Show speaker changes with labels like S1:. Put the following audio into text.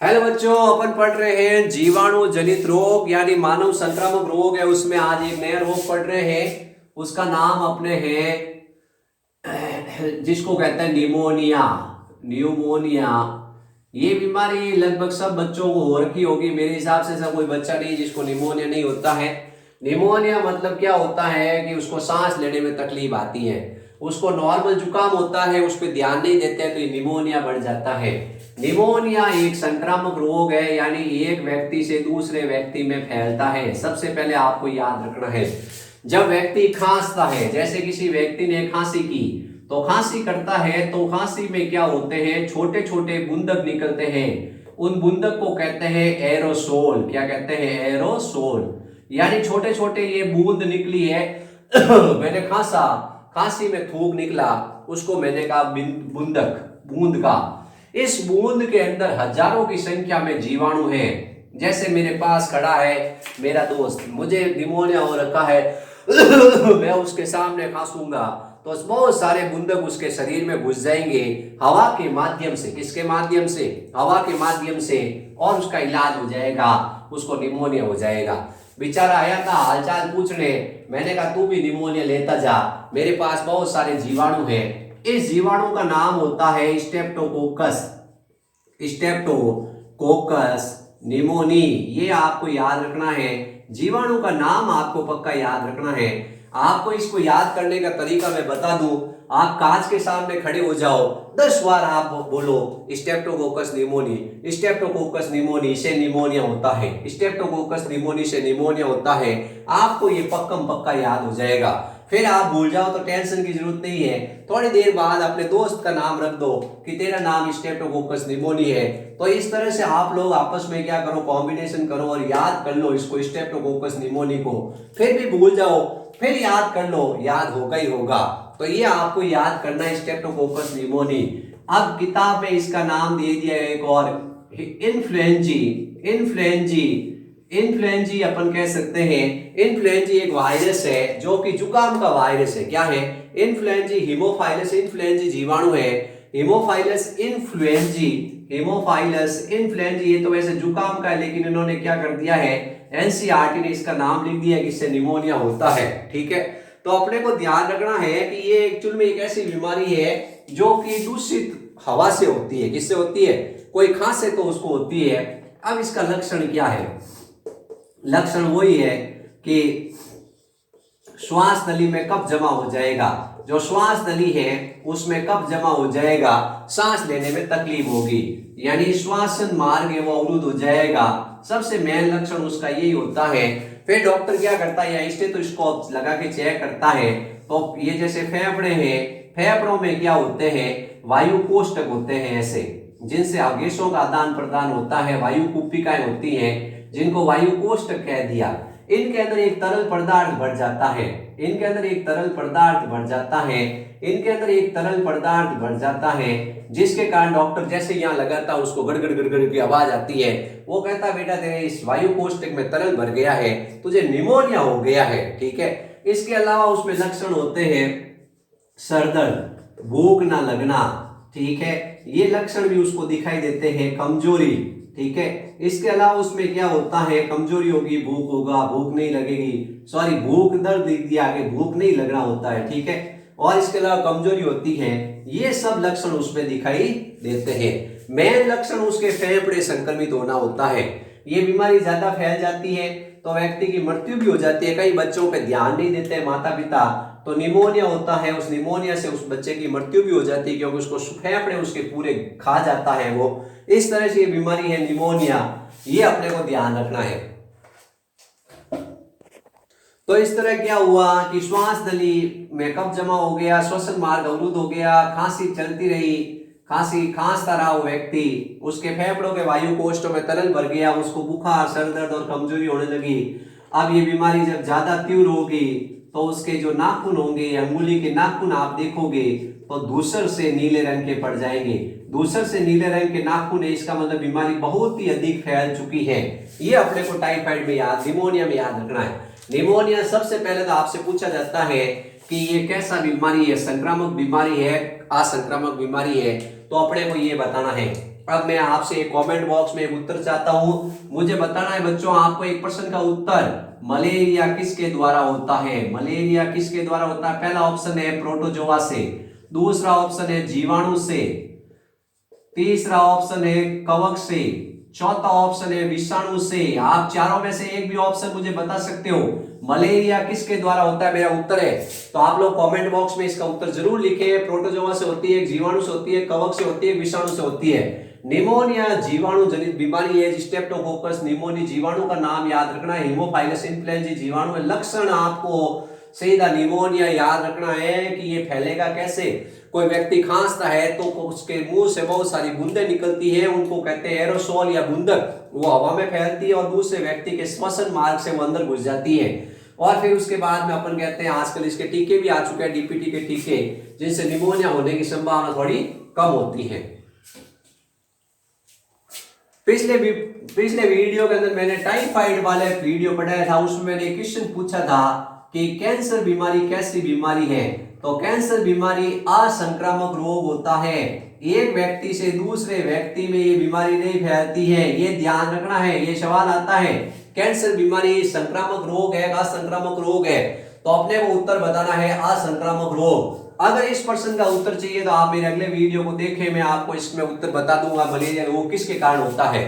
S1: Hello बच्चों, अपन पढ़ रहे हैं जीवाणु जनित रोग यानी मानव संक्रामक रोग है। उसमें आज एक नया रोग पढ़ रहे हैं, उसका नाम अपने है जिसको कहते हैं निमोनिया। न्यूमोनिया ये बीमारी लगभग सब बच्चों को हो रखी होगी। मेरे हिसाब से ऐसा कोई बच्चा नहीं जिसको निमोनिया नहीं होता है। निमोनिया मतलब क्या होता है कि उसको सांस लेने में तकलीफ आती है। उसको नॉर्मल जुकाम होता है, उस पर ध्यान नहीं देते हैं तो ये निमोनिया बढ़ जाता है। निमोनिया एक संक्रामक रोग है, यानी एक व्यक्ति से दूसरे व्यक्ति में फैलता है। सबसे पहले आपको याद रखना है, जब व्यक्ति खांसता है, जैसे किसी व्यक्ति ने खांसी की तो खांसी करता है तो खांसी में क्या होते हैं, छोटे छोटे बूंदक निकलते हैं। उन बूंदक को कहते हैं एरोसोल। क्या कहते हैं? एरोसोल। यानी छोटे छोटे ये बूंद निकली है मैंने खांसा, खांसी में थूक निकला, उसको मैंने कहा बूंदक, बूंद का। इस बूंद के अंदर हजारों की संख्या में जीवाणु है। जैसे मेरे पास खड़ा है मेरा दोस्त, मुझे निमोनिया हो रखा है मैं उसके सामने खांसूंगा तो बहुत सारे बूंदक उसके शरीर में घुस जाएंगे हवा के माध्यम से। किसके माध्यम से? हवा के माध्यम से। और उसका इलाज हो जाएगा, उसको निमोनिया हो जाएगा। बेचारा आया था हालचाल पूछने, मैंने कहा तू भी निमोनिया लेता जा, मेरे पास बहुत सारे जीवाणु हैं। इस जीवाणु का नाम होता है स्ट्रेप्टोकोकस। स्ट्रेप्टोकोकस निमोनी, ये आपको याद रखना है। जीवाणु का नाम आपको पक्का याद रखना है। आपको इसको याद करने का तरीका मैं बता दूं। आप कांच के सामने खड़े हो जाओ, 10 बार आप बोलो स्ट्रेप्टोकोकस निमोनी, स्ट्रेप्टोकोकस निमोनी से निमोनिया होता है, स्ट्रेप्टोकोकस निमोनी से निमोनिया होता है। आपको ये पक्कम पक्का याद हो जाएगा। फिर आप भूल जाओ तो टेंशन की जरूरत नहीं है। थोड़ी देर बाद अपने दोस्त का नाम रख दो कि तेरा नाम स्ट्रेप्टोकोकस निमोनी है। तो इस तरह से आप लोग आपस में क्या करो, कॉम्बिनेशन करो और याद कर लो इसको, स्ट्रेप्टोकोकस निमोनी को। फिर भी भूल जाओ, फिर याद कर लो, याद होगा ही होगा। तो ये आपको याद करना है स्ट्रेप्टोकोकस निमोनी। अब किताब में इसका नाम दे दिया एक और, इन्फ्लुएंजी। इन्फ्लुएंजी, इन्फ्लुएंजी अपन कह सकते हैं। इन्फ्लुएंजी एक वायरस है जो कि जुकाम का वायरस है। क्या है? इन्फ्लुएंजी हीमोफाइलस इन्फ्लुएंजी जीवाणु है। हीमोफाइलस इन्फ्लुएंजी, हीमोफाइलस इन्फ्लुएंजी, ये तो वैसे जुकाम का है लेकिन इन्होंने क्या कर दिया है, एनसीईआरटी ने इसका नाम लिख दिया कि इससे निमोनिया होता है। ठीक है, तो अपने को ध्यान रखना है कि ये एक्चुअल में एक ऐसी बीमारी है जो कि दूषित हवा से होती है। किससे होती है? कोई खांसे तो उसको होती है। अब इसका लक्षण क्या है? लक्षण वही है कि श्वास नली में कब जमा हो जाएगा, जो श्वास नली है उसमें कब जमा हो जाएगा, सांस लेने में तकलीफ होगी, यानी श्वासन मार्ग है वो अवरुद्ध हो जाएगा। सबसे मेन लक्षण उसका यही होता है। फिर डॉक्टर क्या करता है, या स्टेथोस्कोप लगा के चेक करता है। तो ये जैसे फेफड़े हैं, फेफड़ों में क्या होते हैं, वायु कोष्ठक होते हैं ऐसे, जिनसे गैसों का आदान प्रदान होता है। वायु कुपिकाएं होती हैं जिनको वायु कोष्ठक कह दिया। इनके अंदर एक तरल पदार्थ भर जाता है, इनके अंदर एक तरल पदार्थ भर जाता है, इनके अंदर एक तरल पदार्थ भर जाता है, जिसके कारण डॉक्टर जैसे यहाँ लगाता है उसको गड़गड़ गड़गड़ की आवाज आती है। वो कहता है बेटा तेरे इस वायु कोष्ठक में तरल भर गया है, तुझे निमोनिया हो गया है। ठीक है, इसके अलावा उसमें लक्षण होते हैं सर दर्द, भूख ना लगना। ठीक है, ये लक्षण भी उसको दिखाई देते हैं। कमजोरी, ठीक है, इसके अलावा उसमें क्या होता है, कमजोरी होगी, भूख होगा, भूख नहीं लगेगी, सॉरी भूख दर्द दिख दिया, आगे भूख नहीं लगना होता है। ठीक है, और इसके अलावा कमजोरी होती है। ये सब लक्षण उसमें दिखाई देते हैं। मेन लक्षण उसके फेफड़े संक्रमित होना होता है। ये बीमारी ज्यादा फैल जाती है तो व्यक्ति की मृत्यु भी हो जाती है। कई बच्चों पे ध्यान नहीं देते हैं माता पिता, तो निमोनिया होता है, उस निमोनिया से उस बच्चे की मृत्यु भी हो जाती है क्योंकि उसको फेफड़े उसके पूरे खा जाता है वो। इस तरह से ये बीमारी है निमोनिया, ये अपने को ध्यान रखना है। तो इस तरह क्या हुआ कि श्वास नली में कब जमा हो गया, श्वसन मार्ग अवरुद्ध हो गया, खांसी चलती रही, खांसता रहा वो व्यक्ति, उसके फेफड़ों के वायु कोष्ठों में तरल भर गया, उसको बुखार, सर दर्द और कमजोरी होने लगी। अब ये बीमारी जब ज्यादा तीव्र होगी तो उसके जो नाखून होंगे, अंगुली के नाखून आप देखोगे तो धूसर से नीले रंग के पड़ जाएंगे। धूसर से नीले रंग के नाखून है, इसका मतलब बीमारी बहुत ही अधिक फैल चुकी है। ये अपने को टाइफाइड में याद, निमोनिया में याद रखना है। निमोनिया सबसे पहले तो आपसे पूछा जाता है कि ये कैसा बीमारी है, संक्रामक बीमारी है, असंक्रामक बीमारी है, तो अपने को ये बताना है। अब मैं आपसे एक कमेंट बॉक्स में एक उत्तर चाहता हूं, मुझे बताना है बच्चों आपको एक प्रश्न का उत्तर, मलेरिया किसके द्वारा होता है? मलेरिया किसके द्वारा होता है? पहला ऑप्शन है प्रोटोजोआ से, दूसरा ऑप्शन है जीवाणु से, तीसरा ऑप्शन है कवक से, चौथा ऑप्शन है विषाणु से। आप चारों में से एक भी ऑप्शन मुझे बता सकते हो। मलेरिया किसके द्वारा होता है, मेरा उत्तर है। तो आप लोग कमेंट बॉक्स में इसका उत्तर जरूर लिखें। प्रोटोजोआ से होती है, जीवाणु से होती है, कवक से होती है, विषाणु से होती है। निमोनिया जीवाणु जनित बीमारी है। स्ट्रेप्टोकोकस निमोनिया जीवाणु का नाम याद रखना है। हीमोफाइलस इन्फ्लुएंजा जीवाणु है। लक्षण आपको सीधा निमोनिया याद रखना है कि ये फैलेगा कैसे। कोई व्यक्ति खांसता है तो उसके मुंह से बहुत सारी बूंदें निकलती है, उनको कहते हैं एरोसोल या बूंदक। वो हवा में फैलती है और दूसरे व्यक्ति के श्वसन मार्ग से वो अंदर घुस जाती है। और फिर उसके बाद में अपन कहते हैं आजकल इसके टीके भी आ चुके हैं, डीपीटी के टीके, जिनसे निमोनिया होने की संभावना थोड़ी कम होती है। पिछले वीडियो के अंदर मैंने टाइफाइड वाले वीडियो पढ़ाया था, उसमें मैंने एक क्वेश्चन पूछा था कि कैंसर बीमारी कैसी बीमारी है। तो कैंसर बीमारी असंक्रामक रोग होता है, एक व्यक्ति से दूसरे व्यक्ति में ये बीमारी नहीं फैलती है, ये ध्यान रखना है। ये सवाल आता है कैंसर बीमारी संक्रामक रोग है, असंक्रामक रोग है, तो अपने को उत्तर बताना है असंक्रामक रोग। अगर इस प्रश्न का उत्तर चाहिए तो आप मेरे अगले वीडियो को देखें, मैं आपको इसमें उत्तर बता दूंगा मलेरिया रोग किसके कारण होता है।